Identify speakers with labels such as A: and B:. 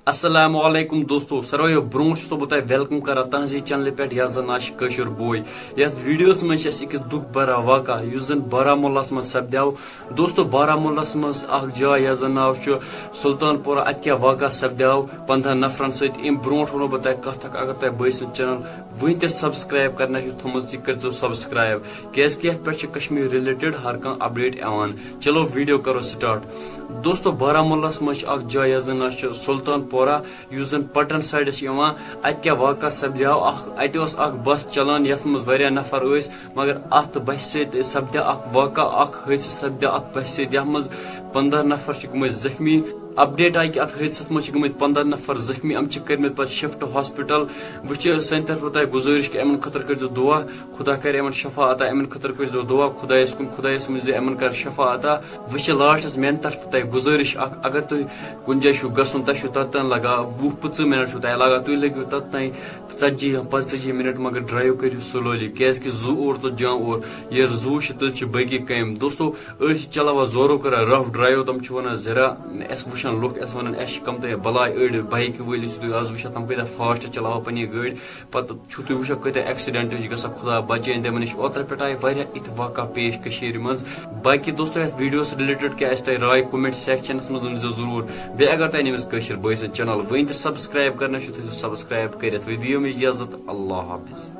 A: السلام علیکم دوستو سرویو برونٹ تو بتائی ویلکم کرا تہذی چینل پہ یزن آش کشر بوئی یت ویڈیوس من اکس دکھ برا واقع اس زن بارہمولہ من سپدیو دوستو بارہمولہ من اخ جائے یس زن ناو سلطان پورہ ات کیا واقع سپدیو 15 نفرن ست ام برونٹ ونو بتائی کت اگر تہ بٲیِو چینل ون تہ سبسکرائب کرنا تھومت یہ کرو سبسکرائب کیاز کہ ات پہ کشمیر ریلیٹڈ ہر کھانا اپڈیٹ ایوان چلو ویڈیو کرو سٹارٹ دوستو بارہمولہ من اخ جائے یس زن سلطان پورہ اس زن پٹن سائڈس ات کیا واقع سپدیو ات بس چلان یت مز واریاہ نفر ٲسۍ مگر ات بس ست سپدیا اخ واقع اخ حادثہ سپدیا ات بس ست یتھ مز 15 نفر گمت زخمی اپڈیٹ آئی کہ ات حادثس مز گمت 15 نفر زخمی ام کرمت پہ شفٹ ہاسپٹل وچ سن طرف تہ گزارش کہ امن خطر کرو دعا خدا کر امن شفا عطا امن خطر کرو دعا خدایس کن خدایس مز امن کر شفا عطا وچ لاسٹس میان طرف تہ گزارش اگر تھی کن جائے گھن تہ تتن لگا 20-25 منٹ تہ لگا تھی لگو تتن 40-45 منٹ مگر ڈرائیو کرو سلولی کیاز کہ زو اور تو جام اور یہ زو تھی باقی کم دوستو چلاوا زورو کر رف ڈرائیو تم ونان ذرا اس وچان لوگ اس ونان اس کم تہ بلائی اڑ بائک وٲلۍ تھی آز وچان تم کتہ فاسٹ چلاوا پنہ گاڑی پتہ تھی وچان کتہ ایکسیڈنٹ گا خدا بچین تمن نش اوتر پہ آئی واریاہ ات واقع پیش کشیر مز باقی دوستو اس ویڈیوس رلیٹڈ کیا تہ رائے کومنٹ سیکشنس مز ؤنزیو ضرور بیٚیہِ اگر تۄہہِ نٔمِس کٲشِر بٲے سٕنٛز چینل ؤنۍ تہِ سبسکرایب کرنا چھُ تھٲیزیو سبسکرایب کٔرِتھ وۄنۍ دِیِو مےٚ اجازت اللہ حافظ